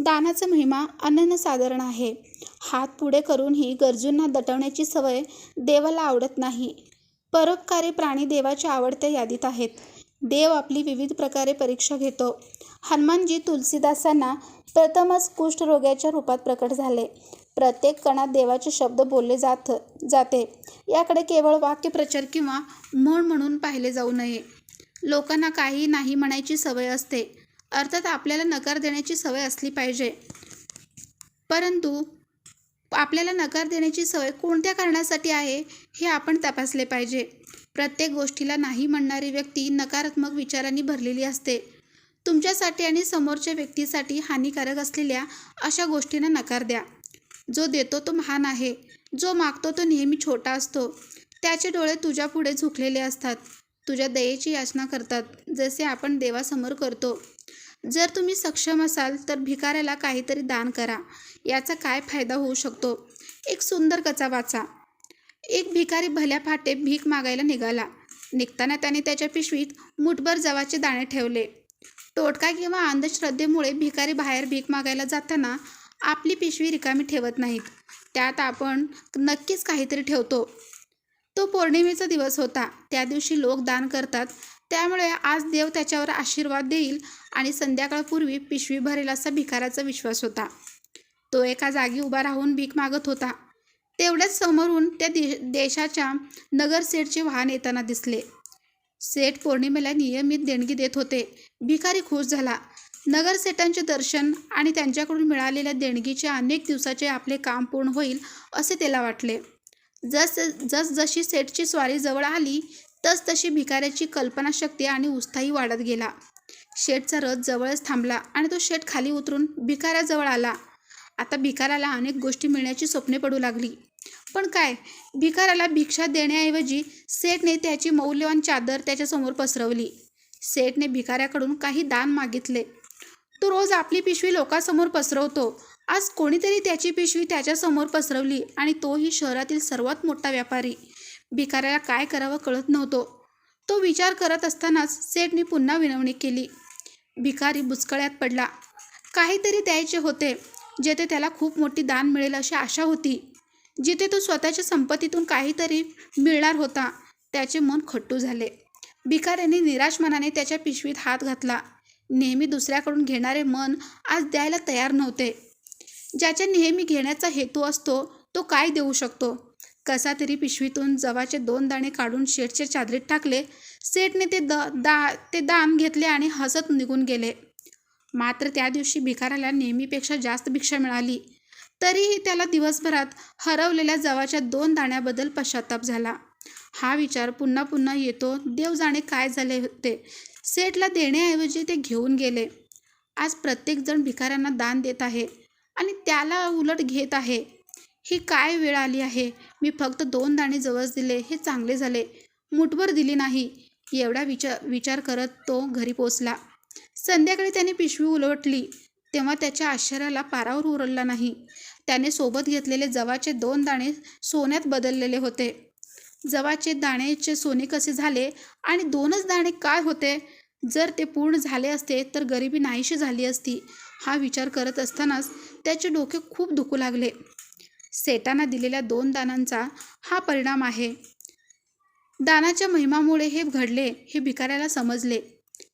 दानाचा महिमा अनन्यसाधारण आहे. हात पुढे करूनही गरजूंना दटवण्याची सवय देवाला आवडत नाही. परोपकारी प्राणी देवाच्या आवडत्या यादीत आहेत. देव आपली विविध प्रकारे परीक्षा घेतो. हनुमानजी तुलसीदासांना प्रथमच कुष्ठरोग्याच्या रूपात प्रकट झाले. प्रत्येक कणात देवाचे शब्द बोलले जाते. याकडे केवळ वाक्यप्रचार किंवा मौन म्हणून पाहिले जाऊ नये. लोकांना काही नाही म्हणायची सवय असते. अर्थात आपल्याला नकार देण्याची सवय असली पाहिजे. परंतु आपल्याला नकार देण्याची सवय कोणत्या कारणासाठी आहे हे आपण तपासले पाहिजे. प्रत्येक गोष्टीला नाही म्हणणारी व्यक्ती नकारात्मक विचारांनी भरलेली असते. तुमच्यासाठी आणि समोरच्या व्यक्तीसाठी हानिकारक असलेल्या अशा गोष्टींना नकार द्या. जो देतो तो महान आहे. जो मागतो तो नेहमी छोटा असतो. त्याचे डोळे तुझ्या पुढे झुकलेले असतात. तुझ्या दयेची याचना करतात, जसे आपण देवासमोर करतो. जर तुम्ही सक्षम असाल तर भिकाऱ्याला काहीतरी दान करा. याचा काय फायदा होऊ शकतो? एक सुंदर कथा वाचा. एक भिकारी भल्या फाटे भीक मागायला निघाला. निघताना त्याने त्याच्या पिशवीत मुठभर जवाचे दाणे ठेवले. टोटका किंवा अंधश्रद्धेमुळे भिकारी बाहेर भीक मागायला जाताना आपली पिशवी रिकामी ठेवत नाहीत. त्यात आपण नक्कीच काहीतरी ठेवतो. तो पौर्णिमेचा दिवस होता. त्या दिवशी लोक दान करतात. त्यामुळे आज देव त्याच्यावर आशीर्वाद देईल आणि संध्याकाळपूर्वी पिशवी भरेल असा भिकाऱ्याचा विश्वास होता. तो एका जागी उभा राहून भीक मागत होता. तेवढ्याच समोरून त्या देशाच्या नगरसेठचे वाहन येताना दिसले. सेठ पौर्णिमेला नियमित देणगी देत होते. भिकारी खुश झाला. नगरसेठांचे दर्शन आणि त्यांच्याकडून मिळालेल्या देणगीचे अनेक दिवसाचे आपले काम पूर्ण होईल असे त्याला वाटले. जशी सेठची स्वारी जवळ आली तशी भिकाऱ्याची कल्पनाशक्ती आणि उत्साही वाढत गेला. शेठचा रथ जवळच थांबला आणि तो शेठ खाली उतरून भिकाऱ्याजवळ आला. आता भिकाऱ्याला अनेक गोष्टी मिळण्याची स्वप्ने पडू लागली. पण काय, भिकाऱ्याला भिक्षा देण्याऐवजी सेठने त्याची मौल्यवान चादर त्याच्यासमोर पसरवली. सेठने भिकाऱ्याकडून काही दान मागितले. तो रोज आपली पिशवी लोकांसमोर पसरवतो. आज कोणीतरी त्याची पिशवी त्याच्यासमोर पसरवली आणि तोही शहरातील सर्वात मोठा व्यापारी. भिकाऱ्याला काय करावं कळत नव्हतं. तो विचार करत असतानाच सेठने पुन्हा विनवणी केली. भिकारी बुचकळ्यात पडला. काहीतरी द्यायचे होते. जेथे त्याला खूप मोठी दान मिळेल अशी आशा होती. जिथे तो स्वतःच्या संपत्तीतून काहीतरी मिळणार होता, त्याचे मन खट्टू झाले. भिकाऱ्याने निराश मनाने त्याच्या पिशवीत हात घातला. नेहमी दुसऱ्याकडून घेणारे मन आज द्यायला तयार नव्हते. ज्याच्या नेहमी घेण्याचा हेतू असतो तो काय देऊ शकतो? कसा तरी पिशवीतून जवाचे 2 दाणे काढून शेठच्या चादरीत टाकले. सेठने ते दान घेतले आणि हसत निघून गेले. मात्र त्या दिवशी भिकाऱ्याला नेहमीपेक्षा जास्त भिक्षा मिळाली. तरीही त्याला दिवसभरात हरवलेल्या जवाच्या 2 दाण्याबद्दल पश्चाताप झाला. हा विचार पुन्हा पुन्हा येतो. देव जाणे काय झाले होते. सेठला देण्याऐवजी ते घेऊन गेले. आज प्रत्येकजण भिकाऱ्यांना दान देत आहे आणि त्याला उलट घेत आहे. ही काय वेळ आली आहे. मी फक्त 2 दाणे जवस दिले, हे चांगले झाले. मुठभर दिली नाही. एवढा विचार करत तो घरी पोचला. संध्याकाळी त्याने पिशवी उलटली तेव्हा त्याच्या आश्चर्याला पारावर उरला नाही. त्याने सोबत घेतलेले जवाचे 2 दाणे सोन्यात बदललेले होते. जवाचे दाण्याचे सोने कसे झाले आणि 2च दाणे काय होते? जर ते पूर्ण झाले असते तर गरिबी नाहीशी झाली असती. हा विचार करत असतानाच त्याचे डोके खूप दुखू लागले. सेठांना दिलेल्या 2 दानांचा हा परिणाम आहे. दानाच्या महिमामुळे हे घडले हे भिकाऱ्याला समजले.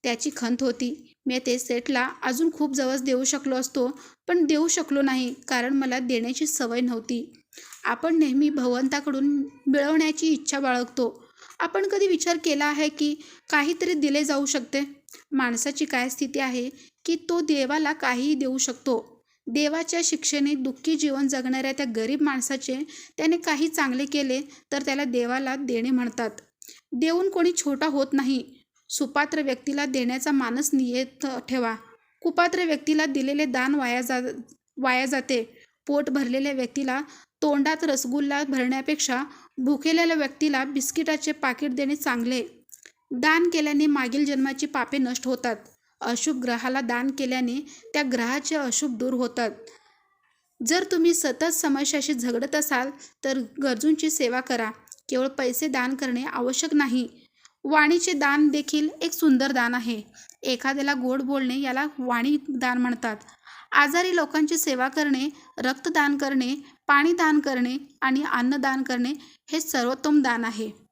त्याची खंत होती. मी ते सेठला अजून खूप जवस देऊ शकलो असतो, पण देऊ शकलो नाही कारण मला देण्याची सवय नव्हती. आपण नेहमी भगवंताकडून मिळवण्याची इच्छा बाळगतो. आपण कधी विचार केला आहे की काहीतरी दिले जाऊ शकते? माणसाची काय स्थिती आहे की तो देवाला काहीही देऊ शकतो. देवाच्या शिक्षेने दुःखी जीवन जगणाऱ्या त्या गरीब माणसाचे त्याने काही चांगले केले तर त्याला देवाला देणे म्हणतात. देऊन कोणी छोटा होत नाही. सुपात्र व्यक्तीला देण्याचा मानस नियत ठेवा. कुपात्र व्यक्तीला दिलेले दान वाया जाते. पोट भरलेल्या व्यक्तीला तोंडात रसगुल्ला भरण्यापेक्षा भुकेलेल्या व्यक्तीला बिस्किटाचे पाकिट देणे चांगले. दान केल्याने मागील जन्माची पापे नष्ट होतात. अशुभ ग्रहाला दान केल्याने त्या ग्रहाचे अशुभ दूर होतात. जर तुम्ही सतत समस्याशी झगडत असाल तर गरजूंची सेवा करा. केवळ पैसे दान करणे आवश्यक नाही. वाणीचे दान देखील एक सुंदर दान आहे. एखाद्याला गोड बोलणे याला वाणी दान म्हणतात. आजारी लोकांची सेवा करणे, रक्तदान करणे, पाणी दान करणे आणि अन्नदान करणे हे सर्वोत्तम दान आहे.